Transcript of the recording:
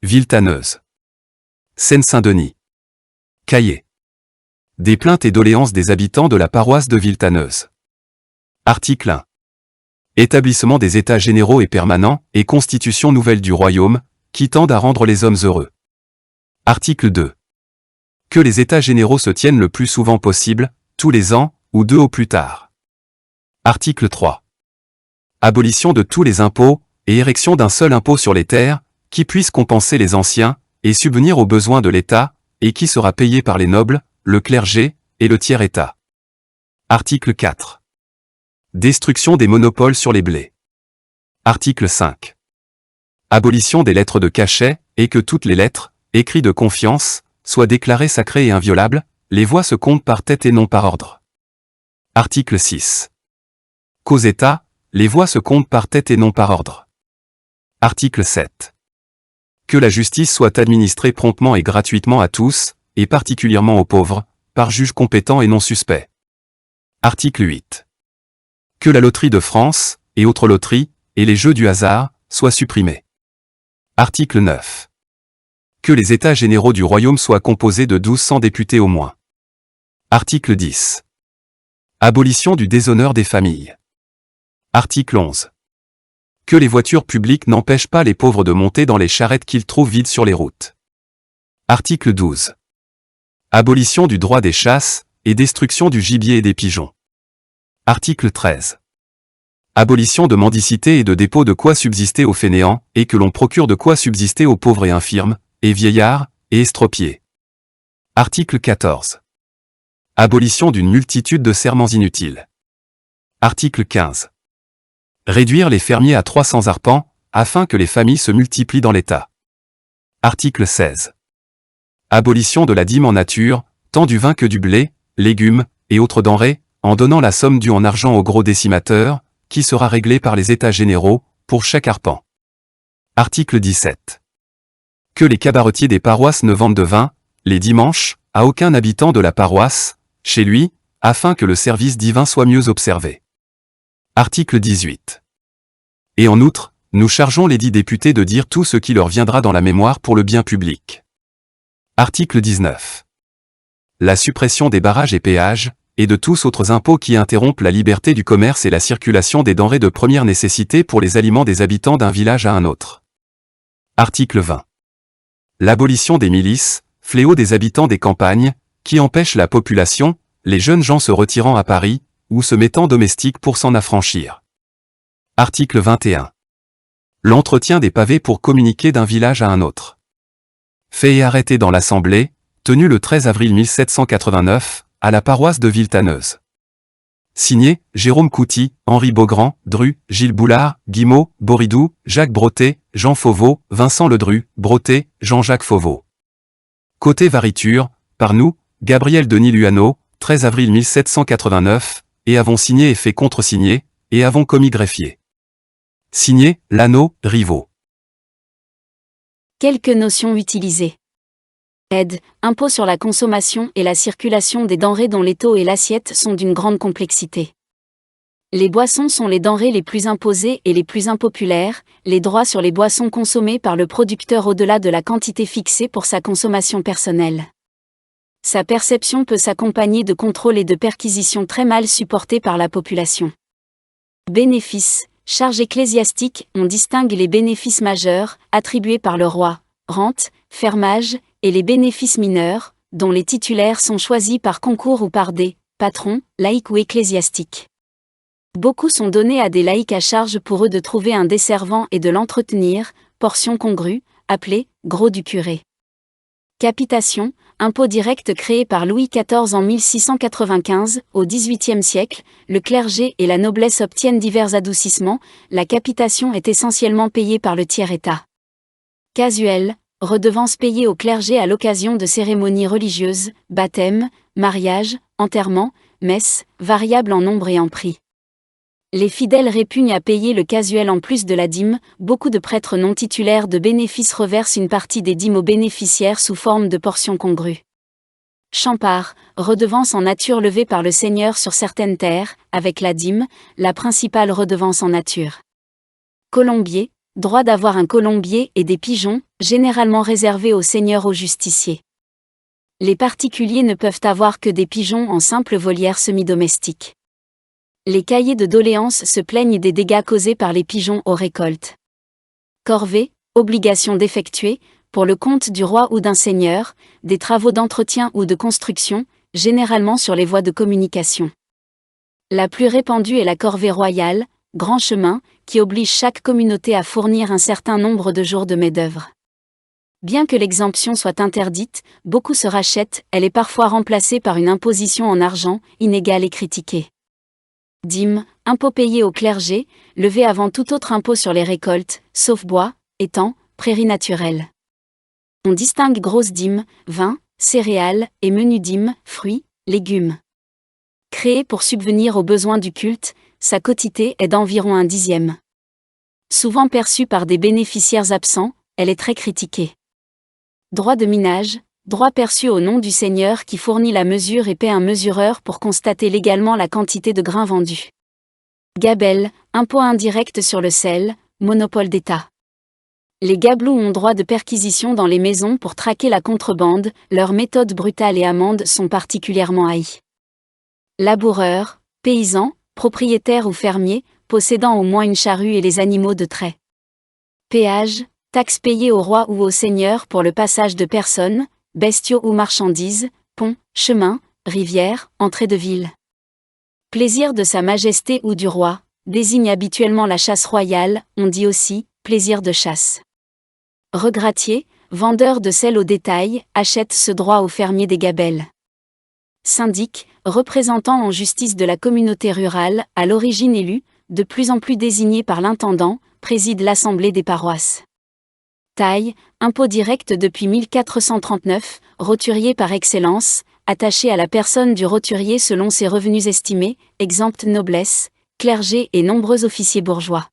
Villetaneuse. Seine-Saint-Denis. Cahiers. Des plaintes et doléances des habitants de la paroisse de Villetaneuse. Article 1. Établissement des États généraux et permanents et constitution nouvelle du royaume, qui tendent à rendre les hommes heureux. Article 2. Que les États généraux se tiennent le plus souvent possible, tous les ans, ou 2 au plus tard. Article 3. Abolition de tous les impôts, et érection d'un seul impôt sur les terres, qui puisse compenser les anciens, et subvenir aux besoins de l'État, et qui sera payé par les nobles, le clergé, et le tiers-État. Article 4. Destruction des monopoles sur les blés. Article 5. Abolition des lettres de cachet, et que toutes les lettres, écrits de confiance, soient déclarées sacrées et inviolables, les voix se comptent par tête et non par ordre. Article 6. Qu'aux États, les voix se comptent par tête et non par ordre. Article 7. Que la justice soit administrée promptement et gratuitement à tous, et particulièrement aux pauvres, par juge compétent et non suspect. Article 8. Que la loterie de France, et autres loteries, et les jeux du hasard, soient supprimés. Article 9. Que les États généraux du royaume soient composés de 1200 députés au moins. Article 10. Abolition du déshonneur des familles. Article 11. Que les voitures publiques n'empêchent pas les pauvres de monter dans les charrettes qu'ils trouvent vides sur les routes. Article 12. Abolition du droit des chasses, et destruction du gibier et des pigeons. Article 13. Abolition de mendicité et de dépôt de quoi subsister aux fainéants, et que l'on procure de quoi subsister aux pauvres et infirmes, et vieillards, et estropiés. Article 14. Abolition d'une multitude de serments inutiles. Article 15. Réduire les fermiers à 300 arpents, afin que les familles se multiplient dans l'État. Article 16. Abolition de la dîme en nature, tant du vin que du blé, légumes, et autres denrées, en donnant la somme due en argent au gros décimateur, qui sera réglée par les États généraux, pour chaque arpent. Article 17. Que les cabaretiers des paroisses ne vendent de vin, les dimanches, à aucun habitant de la paroisse, chez lui, afin que le service divin soit mieux observé. Article 18. Et en outre, nous chargeons les 10 députés de dire tout ce qui leur viendra dans la mémoire pour le bien public. Article 19. La suppression des barrages et péages, et de tous autres impôts qui interrompent la liberté du commerce et la circulation des denrées de première nécessité pour les aliments des habitants d'un village à un autre. Article 20. L'abolition des milices, fléau des habitants des campagnes, qui empêchent la population, les jeunes gens se retirant à Paris, ou se mettant domestiques pour s'en affranchir. Article 21. L'entretien des pavés pour communiquer d'un village à un autre. Fait et arrêté dans l'Assemblée, tenu le 13 avril 1789, à la paroisse de Villetaneuse. Signé, Jérôme Couty, Henri Beaugrand, Dru, Gilles Boulard, Guimau, Boridou, Jacques Bretet, Jean Fauveau, Vincent Ledru, Bretet, Jean-Jacques Fauveau. Côté variture, par nous, Gabriel Denis Luano, 13 avril 1789, et avons signé et fait contresigner, et avons commis greffier. Signé, Lano, Rivaux. Quelques notions utilisées. Aide, impôt sur la consommation et la circulation des denrées dont les taux et l'assiette sont d'une grande complexité. Les boissons sont les denrées les plus imposées et les plus impopulaires, les droits sur les boissons consommées par le producteur au-delà de la quantité fixée pour sa consommation personnelle. Sa perception peut s'accompagner de contrôles et de perquisitions très mal supportés par la population. Bénéfices, charges ecclésiastiques, on distingue les bénéfices majeurs, attribués par le roi, rente, fermage, et les bénéfices mineurs, dont les titulaires sont choisis par concours ou par des patrons, laïcs ou ecclésiastiques. Beaucoup sont donnés à des laïcs à charge pour eux de trouver un desservant et de l'entretenir, portion congrue, appelée gros du curé. Capitation, impôt direct créé par Louis XIV en 1695, au XVIIIe siècle, le clergé et la noblesse obtiennent divers adoucissements, la capitation est essentiellement payée par le tiers-État. Casuel, redevance payée au clergé à l'occasion de cérémonies religieuses, baptême, mariage, enterrement, messe, variable en nombre et en prix. Les fidèles répugnent à payer le casuel en plus de la dîme, beaucoup de prêtres non titulaires de bénéfices reversent une partie des dîmes aux bénéficiaires sous forme de portions congrues. Champart, redevance en nature levée par le seigneur sur certaines terres, avec la dîme, la principale redevance en nature. Colombier, Droit d'avoir un colombier et des pigeons, généralement réservés aux seigneurs ou justiciers. Les particuliers ne peuvent avoir que des pigeons en simple volière semi-domestique. Les cahiers de doléances se plaignent des dégâts causés par les pigeons aux récoltes. Corvée, obligation d'effectuer, pour le compte du roi ou d'un seigneur, des travaux d'entretien ou de construction, généralement sur les voies de communication. La plus répandue est la corvée royale, grand chemin, qui oblige chaque communauté à fournir un certain nombre de jours de main-d'œuvre. Bien que l'exemption soit interdite, beaucoup se rachètent, elle est parfois remplacée par une imposition en argent, inégale et critiquée. Dîme, impôt payé au clergé, levé avant tout autre impôt sur les récoltes, sauf bois, étangs, prairies naturelles. On distingue grosse dîme, vin, céréales, et menu dîme, fruits, légumes. Créée pour subvenir aux besoins du culte, sa quotité est d'environ 1/10. Souvent perçue par des bénéficiaires absents, elle est très critiquée. Droit de minage, droit perçu au nom du seigneur qui fournit la mesure et paie un mesureur pour constater légalement la quantité de grains vendus. Gabelle, impôt indirect sur le sel, monopole d'État. Les gabelous ont droit de perquisition dans les maisons pour traquer la contrebande, leurs méthodes brutales et amendes sont particulièrement haïes. Laboureurs, paysans, propriétaires ou fermiers, possédant au moins une charrue et les animaux de trait. Péage, taxes payées au roi ou au seigneur pour le passage de personnes, bestiaux ou marchandises, ponts, chemins, rivières, entrées de ville. Plaisir de sa majesté ou du roi, désigne habituellement la chasse royale, on dit aussi, plaisir de chasse. Regratier, vendeur de sel au détail, achète ce droit aux fermiers des gabelles. Syndic, représentant en justice de la communauté rurale, à l'origine élu, de plus en plus désigné par l'intendant, préside l'assemblée des paroisses. Taille, impôt direct depuis 1439, roturier par excellence, attaché à la personne du roturier selon ses revenus estimés, exempt noblesse, clergé et nombreux officiers bourgeois.